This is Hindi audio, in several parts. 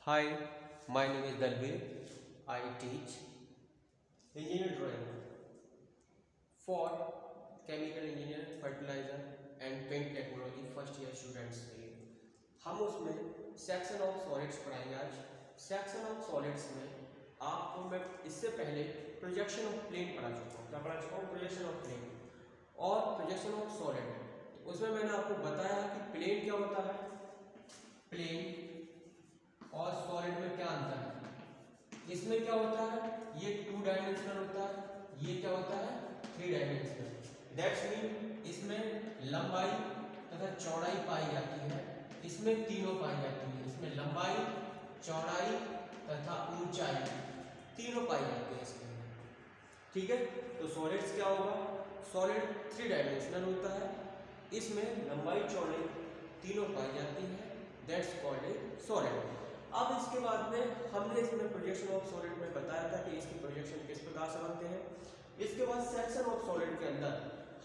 Hi, my name is Dalbir. I teach engineering drawing for chemical engineer, fertilizer and paint technology first year students के लिए। हम उसमें सेक्शन ऑफ सॉलिड्स पढ़ाएंगे आज। सेक्शन ऑफ सॉलिड्स में आपको मैं इससे पहले प्रोजेक्शन ऑफ प्लेन पढ़ा चुका हूँ। क्या पढ़ा चुका हूँ? प्रोजेक्शन ऑफ प्लेन और प्रोजेक्शन ऑफ सॉलिड। उसमें मैंने आपको बताया कि प्लेन क्या होता है, प्लेन और सॉलिड में क्या अंतर है। इसमें क्या होता है, ये 2 डायमेंशनल होता है, ये क्या होता है 3 डायमेंशनल। दैट्स मीन इसमें लंबाई तथा चौड़ाई पाई जाती है, इसमें तीनों पाई जाती है। इसमें लंबाई, चौड़ाई तथा ऊंचाई तीनों पाई जाती है इसके अंदर। ठीक है, तो सॉलिड्स क्या होगा, सॉलिड 3 डायमेंशनल होता है, इसमें लंबाई चौड़ाई तीनों पाई जाती है। That's called a solid. अब इसके बाद में हमने इसमें प्रोजेक्शन ऑफ सॉलिड में बताया था कि इसकी प्रोजेक्शन किस प्रकार से बनते हैं। इसके बाद सेक्शन ऑफ सॉलिड के अंदर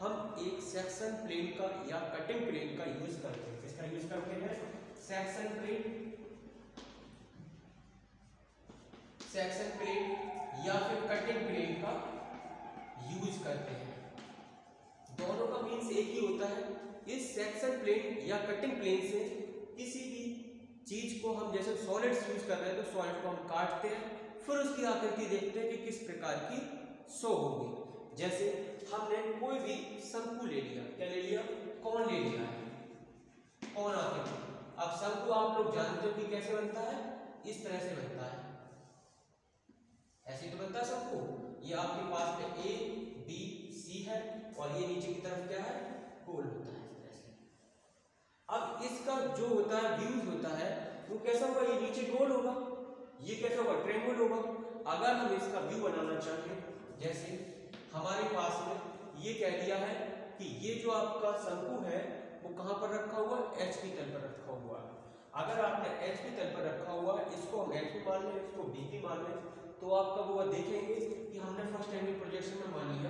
हम एक सेक्शन प्लेन का या कटिंग प्लेन का यूज करते हैं। किसका यूज करते हैं? सेक्शन प्लेन, सेक्शन प्लेन या फिर कटिंग प्लेन का यूज करते हैं। दोनों का मीन्स एक ही होता है। इस सेक्शन प्लेन या कटिंग प्लेन से किसी भी चीज को हम जैसे सॉलिड्स यूज कर रहे हैं तो सॉलिड को हम काटते हैं, फिर उसकी आकृति देखते हैं कि किस प्रकार की शो होगी। जैसे हमने कोई भी शंकु ले लिया, क्या ले लिया? कौन ले लिया है, कौन आकृति। अब शंकु आप लोग जानते हो कि कैसे बनता है, इस तरह से बनता है, ऐसे तो बनता है शंकु। ये आपके पास में ए बी सी है और ये नीचे की तरफ क्या है, गोल होता है। अब इसका जो होता है व्यूज होता है वो कैसा होगा, ये नीचे गोल होगा, ये कैसा होगा, ट्रायंगल होगा। अगर हम इसका व्यू बनाना चाहें, जैसे हमारे पास में ये कह दिया है कि ये जो आपका शंकु है वो कहाँ पर रखा हुआ है, HP तल पर रखा हुआ है। अगर आपने HP तल पर रखा हुआ है, इसको हम HP मान लें, इसको BP मान लें, तो आप कब वो देखेंगे कि हमने फर्स्ट एंगल प्रोजेक्शन में मान लिया।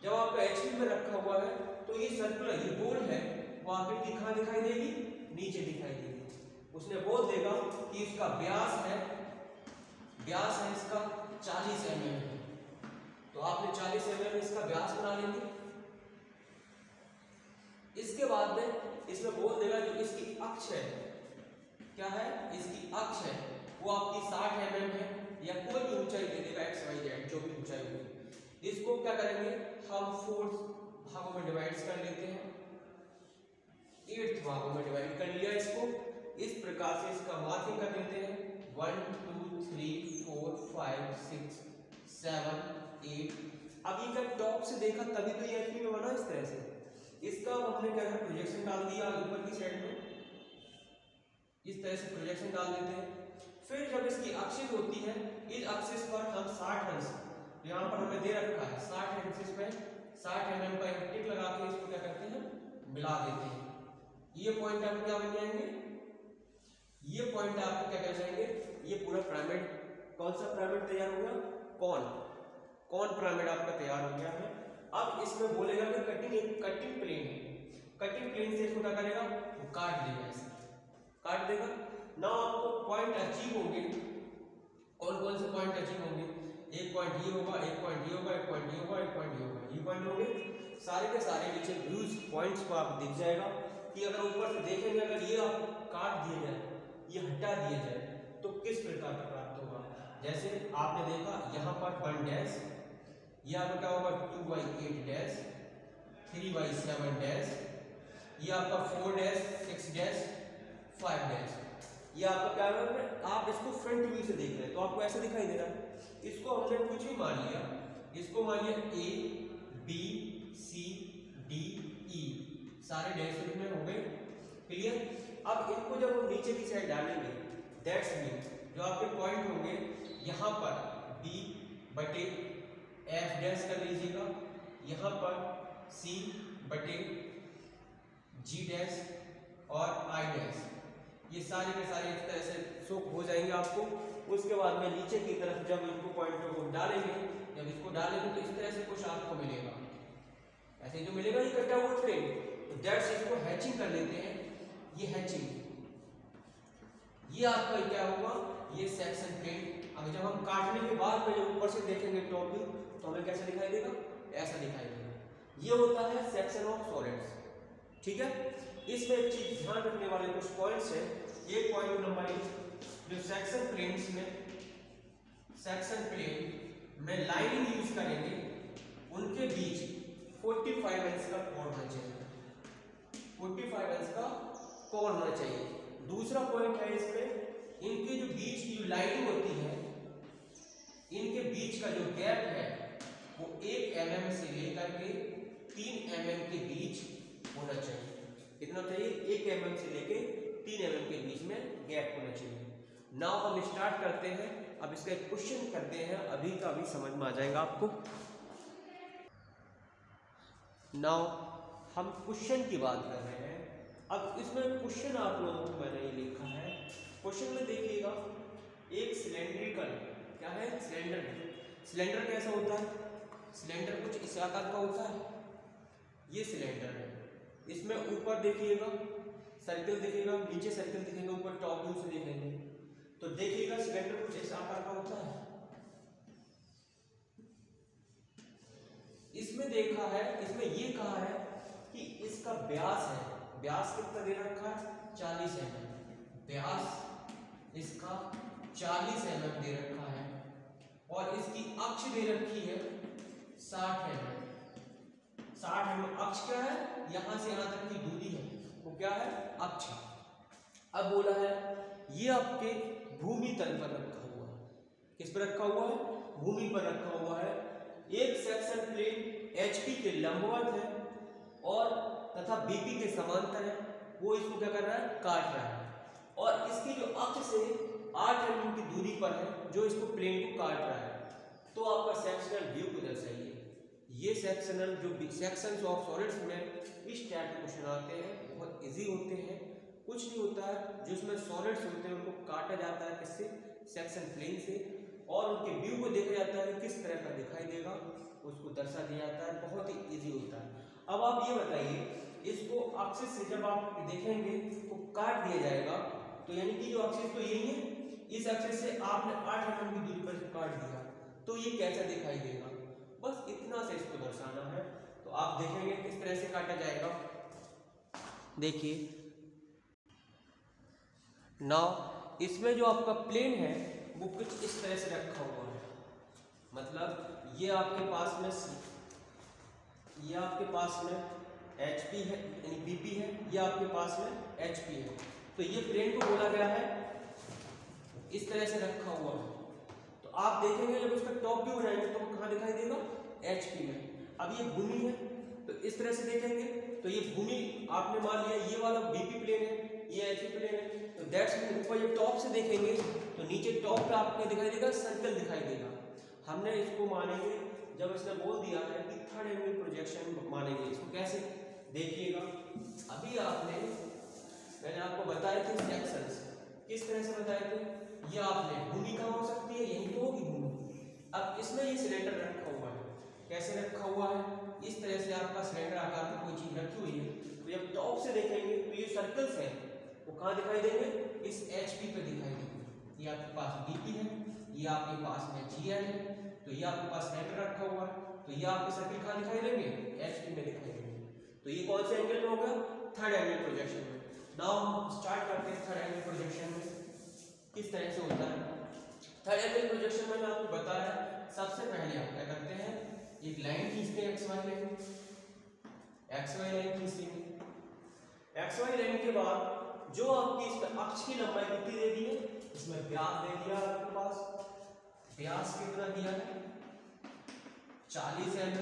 जब आपका HP में रखा हुआ है तो ये सर्कुलर, ये गोल है, वो आकृति कहाँ दिखाई देगी, नीचे दिखाई देगी। उसने बोल देगा कि इसका व्यास है, व्यास है इसका 40 mm है, तो आपने 40 mm इसका व्यास बना लेंगे। इसके बाद में इसमें बोल देगा जो इसकी अक्ष है, क्या है, इसकी अक्ष है वो आपकी 60 mm है, या कोई भी ऊंचाई दे देगा XYZ जो भी ऊंचाई होगी। इसको क्या करेंगे, हम 4 भागों में डिवाइड कर लेते हैं, 8 भागों में डिवाइड कर लिया इसको। इस प्रकार से इसका मार्किंग कर लेते हैं 1 2 3 4 5 6 7 8। अब ये क्या टॉप से देखा तभी तो ये HP में बना इस तरह से। इसका हमने क्या है, प्रोजेक्शन डाल दिया ऊपर की साइड में, इस तरह से प्रोजेक्शन डाल देते हैं। फिर जब इसकी एक्सिस होती है, इस एक्सिस पर हम 60 अंश, यहाँ पर हमें दे रखा है 60 अंश पे 60 mm का एक टिक लगा के इसको क्या करते हैं, मिला देते हैं। ये पॉइंट आपको क्या बन जाएंगे, ये पॉइंट आपको क्या कह जाएंगे, ये पूरा पिरामिड। कौन सा पिरामिड तैयार हो गया, कौन पिरामिड आपका तैयार हो गया है। अब इसमें बोलेगा कि कटिंग प्लेन है, कटिंग प्लेन से इसको क्या करेगा, वो काट देगा, इसे काट देगा ना। आपको पॉइंट अचीव होंगे, कौन कौन से पॉइंट अचीव होंगे, एक पॉइंट ये होगा, एक पॉइंट ये होगा, एक पॉइंट ये होगा, एक पॉइंट ये होगा, ये पॉइंट होंगे। सारे के सारे नीचे व्यूज पॉइंट्स को आप दिख जाएगा कि अगर ऊपर से देखेंगे, अगर ये आपको काट दिया जाए, ये हटा दिया जाए तो किस प्रकार का प्राप्त होगा। जैसे आपने देखा यहाँ पर 1 डैश, ये आपका क्या होगा 2/8 डैश, 3/7 डैश, ये आपका 4 डैश, 6 डैश, 5 डैश। ये आपका क्या है, आप इसको फ्रंट व्यू से देख रहे हैं तो आपको ऐसे दिखाई दे रहा है। इसको हमने कुछ भी मान लिया, इसको मान लिया A B C D E, सारे डैश में हो गए, क्लियर। अब इनको जब हम नीचे की साइड डालेंगे, दैट्स मीन जो आपके पॉइंट होंगे यहाँ पर B/F डैश कर लीजिएगा, यहाँ पर C/G डैश और I डैश, ये सारे के सारे इस तरह से शो हो जाएंगे आपको। उसके बाद में नीचे की तरफ जब इनको पॉइंटों को डालेंगे, जब इसको डालेंगे तो इस तरह से कुछ आपको मिलेगा, ऐसे जो मिलेगा ये कटा हुआ प्लेन। तो दैट्स इसको हैचिंग कर लेते हैं, ये हैचिंग, ये आपका क्या होगा, ये सेक्शन प्लेन। अब जब हम काटने के बाद में ऊपर से देखेंगे टॉप व्यू तो हमें कैसा दिखाई देगा, ऐसा दिखाई देगा। ये होता है सेक्शन ऑफ सॉलिड्स, ठीक है। इसमें एक चीज ध्यान रखने वाले कुछ पॉइंट्स हैं। ये पॉइंट नंबर 1, जो सेक्शन प्लेन्स में, सेक्शन प्लेन में लाइनिंग यूज करेंगे उनके बीच 45 इंच का कोण होना चाहिए, 45 इंच का कोण होना चाहिए। दूसरा पॉइंट है इसमें, इनके जो बीच की जो लाइनिंग होती है, इनके बीच का जो गैप है वो 1 mm से लेकर के 3 mm के बीच होना चाहिए। कितना चाहिए, 1 mm से लेके 3 mm के बीच में गैप होना चाहिए। नाउ हम स्टार्ट करते हैं। अब इसका एक क्वेश्चन करते हैं, अभी का अभी समझ में आ जाएगा आपको। नाउ हम क्वेश्चन की बात कर रहे हैं। अब इसमें क्वेश्चन आप लोगों को मैंने ये लिखा है। क्वेश्चन में देखिएगा, एक सिलेंड्रिकल, क्या है, सिलेंडर। सिलेंडर कैसा होता है, सिलेंडर कुछ इस आकार का होता है। ये सिलेंडर है, इसमें ऊपर देखिएगा सर्कल दिखेगा, नीचे सर्कल दिखेगा, ऊपर टॉप व्यू से देखेंगे तो देखिएगा सिलेंडर कुछ इस आकार का होता है। इसमें देखा है, इसमें ये कहा है कि इसका व्यास है, व्यास कितना दे रखा है, 40 mm। व्यास इसका 40 mm दे रखा है और इसकी अक्ष दे रखी है 60 mm। 60 mm अक्ष क्या है, यहां से यहां तक की दूरी है, वो क्या है, अक्ष। अब बोला है ये आपके भूमि तल पर रखा हुआ है। किस पर रखा हुआ है, भूमि पर रखा हुआ है। एक सेक्शन प्लेन HP के लंबवत है और तथा BP के समांतर है, वो इसको क्या कर रहा है, काट रहा है। और इसकी जो अक्ष से 8 mm की दूरी पर है, जो इसको प्लेन को काट रहा है। तो आपका सेक्शनल व्यू को दर्शाइए। ये सेक्शनल जो सेक्शंस ऑफ सॉलिड्स में इस टाइप के क्वेश्चन आते हैं, बहुत इजी होते हैं। कुछ नहीं होता है, जिसमें सॉलिड्स होते हैं उनको काटा जाता है किससे, सेक्शन प्लेन से, और उनके व्यू को देखा जाता है किस तरह का दिखाई देगा, उसको दर्शा दिया जाता है। बहुत ही इजी होता है। अब आप ये बताइए, इसको एक्सिस से जब आप देखेंगे तो काट दिया जाएगा, तो यानी कि जो एक्सिस तो यही है, इस एक्सिस से आपने 8 mm की दूरी पर काट दिया, तो ये कैसा दिखाई देगा, बस इतना से इसको दर्शाना है। तो आप देखेंगे किस तरह से काटा जाएगा। देखिए नाउ इसमें जो आपका प्लेन है वो कुछ इस तरह से रखा हुआ है। मतलब ये आपके पास में ये आपके पास में HP है, यानी BP है, ये आपके पास में HP है। तो ये प्लेन को बोला गया है इस तरह से रखा हुआ है। तो आप देखेंगे जब उसका टॉप व्यू बनाएंगे तो वो कहाँ दिखाई देगा, HP में। अब ये भूमि है तो इस तरह से देखेंगे तो ये भूमि आपने मान लिया, ये वाला BP प्लेन है, ये HP प्लेन है। तो दैट्स मीन ऊपर जब टॉप से देखेंगे तो नीचे टॉप पे आपको दिखाई देगा सर्कल दिखाई देगा। हमने इसको मानेंगे, जब इसने बोल दिया है कि थर्ड एंगल प्रोजेक्शन मानेंगे इसको। कैसे, देखिएगा अभी मैंने आपको बताए थे सेक्शंस, किस तरह से बताए थे। ये आपने भूमि कहाँ हो सकती है, यही तो होगी भूमि। अब इसमें ये सिलेंडर रखा हुआ है, कैसे रखा हुआ है, इस तरह से आपका सिलेंडर आकार की कोई चीज रखी हुई है। तो जब टॉप से देखेंगे तो ये सर्कल्स हैं, वो कहाँ दिखाई देंगे, इस HP पे दिखाई देंगे। ये आपके पास BP है, ये आपके पास में GL है, तो ये आपके पास सिलेंडर रखा हुआ है, तो ये आपके सर्कल कहाँ दिखाई देंगे, HP में दिखाई देंगे। तो ये कौन से एंगल में होगा, थर्ड एंगल प्रोजेक्शन में। नाउ हम स्टार्ट करते हैं थर्ड एंगल प्रोजेक्शन में किस तरह से होता है। थर्ड एंगल प्रोजेक्शन में आपको बताया, सबसे पहले आप क्या करते हैं, एक लाइन खींचते हैं, XY लाइन, XY लाइन खींचेंगे। XY लाइन के बाद जो आपकी इसमें अक्ष की लंबाई कितनी दे दी है, इसमें व्यास दे दिया आपके पास, व्यास कितना दिया है 40 mm,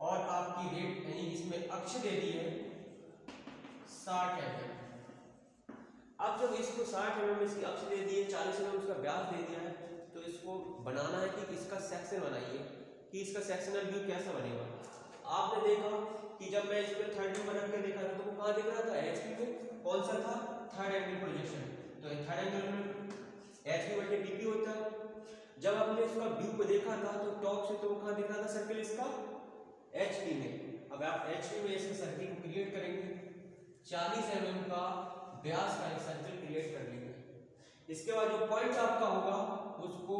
और आपकी रेट यानी इसमें अक्ष दे दी है 60 mm। अब जब इसको 60 mm इसकी अक्ष दे दी है, 40 mm इसका व्यास दे दिया है, तो इसको बनाना है कि इसका सेक्शन बनाइए कि इसका सेक्शनल व्यू कैसा बनेगा। आपने देखा कि जब मैं इसमें थर्ड व्यू बना के देखा था तो वो कहाँ दिख रहा था, HP में। कौन सा था, थर्ड एंगल प्रोजेक्शन। तो थर्ड एंगल में HP बटे BP होता है। जब हमने इसका व्यू को देखा था तो टॉप से तो वो कहाँ दिख रहा था सर्कल इसका, HP में। अब आप HP में इसके सर्कल को क्रिएट करेंगे, 40 mm का व्यास का एक सर्कल क्रिएट कर लेंगे। इसके बाद जो पॉइंट आपका होगा उसको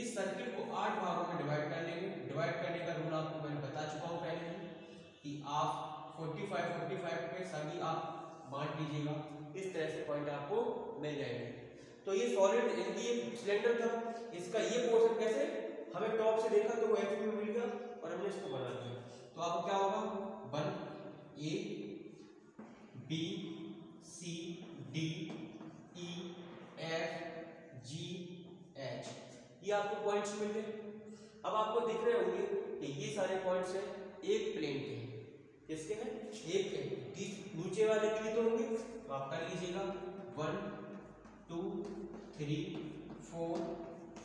इस सर्किल को 8 भागों में डिवाइड कर लेंगे। डिवाइड करने का रूल आपको मैंने बता चुका हूँ पहले ही कि आप 45 पे सभी आप बांट लीजिएगा। इस तरह से पॉइंट आपको मिल जाएंगे। तो ये सॉलिड इनकी सिलेंडर था, इसका ये पोर्शन कैसे हमें टॉप से देखा तो वो एच में मिल गया और हमने इसको बना दिया। तो आपको क्या होगा 1 A B C D E F G H, ये आपको पॉइंट्स मिल गए। अब आपको दिख रहे होंगे कि ये सारे पॉइंट्स हैं एक प्लेन के, किसके हैं एक के। नीचे वाले के लिए तो होंगे, तो आप कर लीजिएगा 1 2 3 4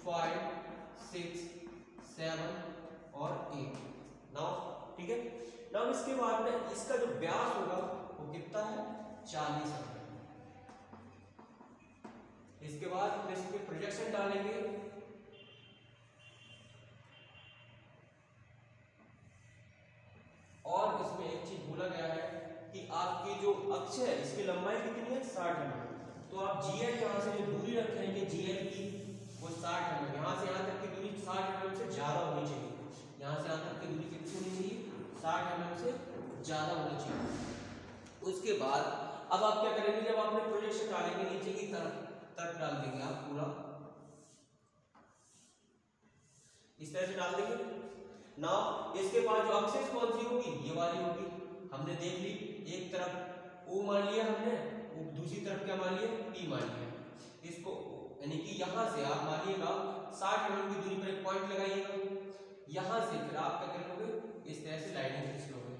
5 6 7 और 8 नाउ, ठीक है। नाउ इसके बाद में इसका जो व्यास होगा वो कितना है 40 है। इसके बाद हम इस पे प्रोजेक्शन डालेंगे और इसमें एक चीज भूला गया है कि आपकी जो अक्ष है इसकी लंबाई कितनी है 60 mm। तो आप GL यहाँ से जो दूरी रखेंगे GL की वो 60 mm, यहाँ से यहाँ तक की दूरी 60 mm से ज्यादा होनी चाहिए। यहाँ से यहाँ तक की दूरी कितनी होनी चाहिए 60 mm से ज्यादा होनी चाहिए। उसके बाद अब आप क्या करेंगे, जब आपने प्रोजेक्शन डालेंगे नीचे की तरफ डाल देंगे आप पूरा इस तरह से डाल देंगे ना। इसके बाद जो एक्सिस कौन सी होगी ये वाली होगी। हमने देख ली, एक तरफ O मान लिया हमने, दूसरी तरफ क्या मान लिया P मान लिया। इसको यानी कि यहां से आप मानिएगा 60 mm की दूरी पर एक पॉइंट लगाइएगा। यहां से फिर आप क्या करोगे इस तरह से लाइनिंग खींच लोगे।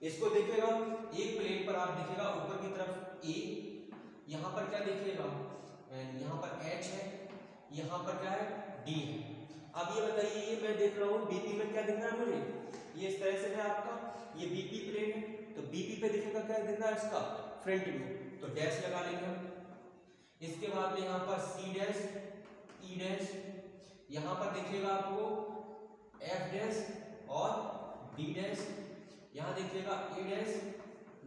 इसको देखेगा एक प्लेन पर आप देखेगा ऊपर की तरफ A, यहाँ पर क्या देखिएगा यहाँ पर H है, यहाँ पर क्या है D है। अब ये बताइए, ये मैं देख रहा हूँ BP में क्या दिख रहा है मुझे, ये इस तरह से है आपका, ये BP प्लेन है तो BP पे दिखेगा क्या दिख रहा है इसका फ्रंट व्यू, तो डैश लगा लेंगे हम। इसके बाद में यहाँ पर C डैश E डैश, यहाँ पर देखिएगा आपको F डैश और B डैश, यहाँ देखिएगा A डैश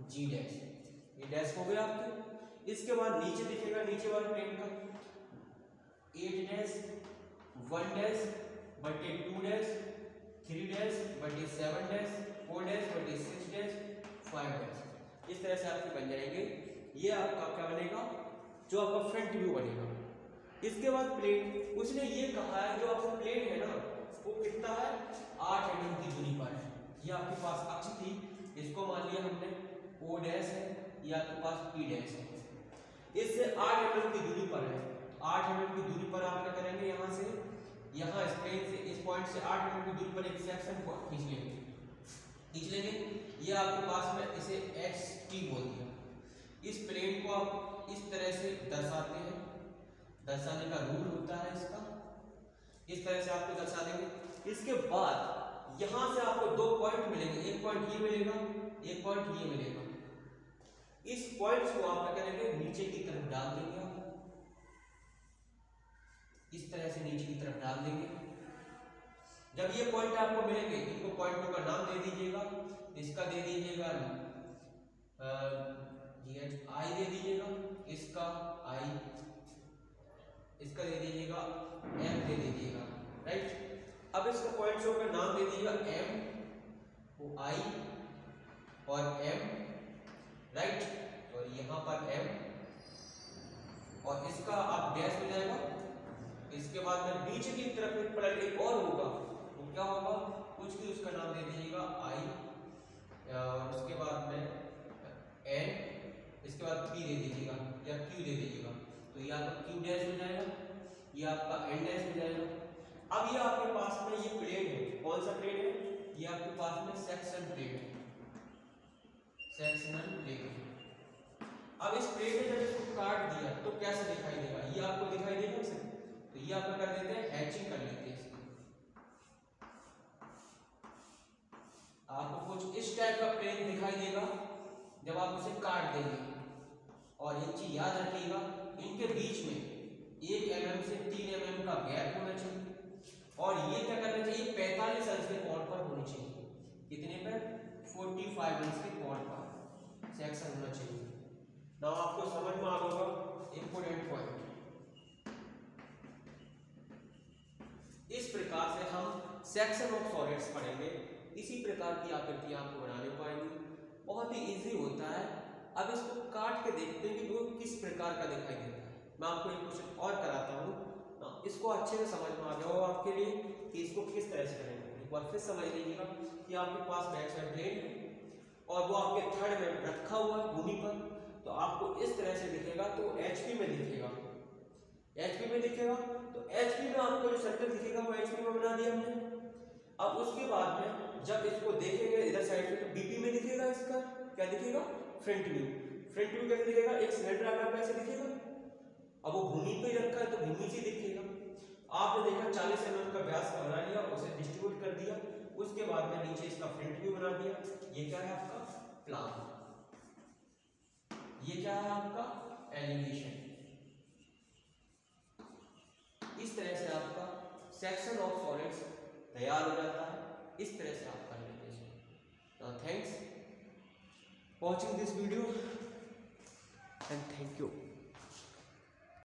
G डैश, ये डैश हो गया आपके। इसके बाद नीचे दिखेगा नीचे वाले प्लेन का 8 डैश 1 डैश बटे 2 डैश 3 डैश बटे 7 डैश 4 डैश बटे 6 डैश 5 डैश। इस तरह से आपके बन जाएंगे। ये आपका क्या बनेगा जो आपका फ्रंट व्यू बनेगा। इसके बाद प्लेन, उसने ये कहा है जो आपका प्लेन है ना वो कितना है 8 mm की दूरी पर है। ये आपके पास अक्ष थी, इसको मान लिया हमने O डैश है, ये आपके पास P डैश है। इससे 8 mm की दूरी पर है। 8 mm की दूरी पर आप क्या करेंगे, यहाँ से यहाँ इस प्लेन से इस पॉइंट से 8 mm की दूरी पर एक सेक्शन को खींच लेंगे। ये आपके पास में इसे HT बोल दिया। इस प्लेन को आप इस तरह से दर्शाते हैं, दर्शाने का रूल होता है इसका, इस तरह से आपको दर्शा देंगे। इसके बाद यहाँ से आपको 2 पॉइंट मिलेंगे, एक पॉइंट ये मिलेगा, एक पॉइंट ये मिलेगा। इस पॉइंट्स को आप क्या करेंगे नीचे की तरफ डाल देंगे, आप इस तरह से नीचे की तरफ डाल देंगे। जब ये पॉइंट आपको मिलेंगे इनको पॉइंटों का नाम दे दीजिएगा। इसका दे दीजिएगा I दे दीजिएगा, इसका I, इसका दे दीजिएगा M दे दीजिएगा, राइट। अब इसका पॉइंट्सों का नाम दे दीजिएगा M को I और M, राइट, और यहाँ पर M और इसका आप डैश हो जाएगा। इसके बाद में बीच की तरफ एक पलट एक और होगा, तो क्या होगा कुछ भी उसका नाम दे दीजिएगा I, और उसके बाद में N, इसके बाद P दे दीजिएगा या Q दे दीजिएगा, तो ये आपका Q डैश हो जाएगा, ये आपका N डैश हो जाएगा। अब ये आपके पास में ये प्लेन है, कौन सा प्लेन है, ये आपके पास में सेक्शन प्लेन है, सेक्शनल प्लेन। अब इस प्लेन में जब इसको काट दिया तो कैसे दिखाई देगा, ये आपको दिखाई देगा इसे, तो ये आप कर देते हैं हैचिंग कर लेते हैं इसकी। आपको कुछ इस टाइप का प्लेन दिखाई देगा जब आप उसे काट देंगे। और एक चीज याद रखिएगा, इनके बीच में 1 mm से 3 mm का गैप होना चाहिए और ये क्या करना चाहिए 45 अंश के कोण पर होनी चाहिए। कितने पर 45 अंश के कोण पर सेक्शन होना चाहिए। नाउ आपको समझ में आ होगा इंपोर्टेंट पॉइंट। इस प्रकार से हम सेक्शन ऑफ सॉलिड्स पढ़ेंगे। इसी प्रकार की आकृतियां आपको बनाने को आएंगी, बहुत ही इजी होता है। अब इसको काट के देखते हैं कि वो किस प्रकार का दिखाई देता है। मैं आपको एक क्वेश्चन और कराता हूँ, इसको अच्छे से समझ में आ गया होगा आपके लिए कि इसको किस तरह से करेंगे। एक बार फिर समझ लीजिएगा कि आपके पास बैक साइड प्लेन है और वो आपके थर्ड में रखा हुआ है भूमि पर, तो आपको इस तरह से दिखेगा, तो एचपी में दिखेगा। एचपी में दिखेगा तो एचपी में आपको जो सर्कल दिखेगा वो एचपी में बना दिया हमने। अब उसके बाद में जब इसको देखेंगे इधर साइड से, तो बीपी में दिखेगा। इसका क्या दिखेगा? Front view. फ्रंट व्यू कैसे दिखेगा? एक सिलेंडर आकार कैसे दिखेगा? अब वो भूमि पे रखा है तो भूमि से दिखेगा। आपने देखा 40 mm का व्यास का बना लिया, उसे डिस्ट्रीब्यूट कर दिया, उसके बाद में नीचे इसका फ्रंट व्यू बना दिया। ये क्या है आपका? प्लान। ये क्या है आपका? एलिवेशन। इस तरह से आपका सेक्शन ऑफ सॉलिड्स तैयार हो जाता है। इस तरह से आप कर लेते हैं। Thanks watching this video and thank you.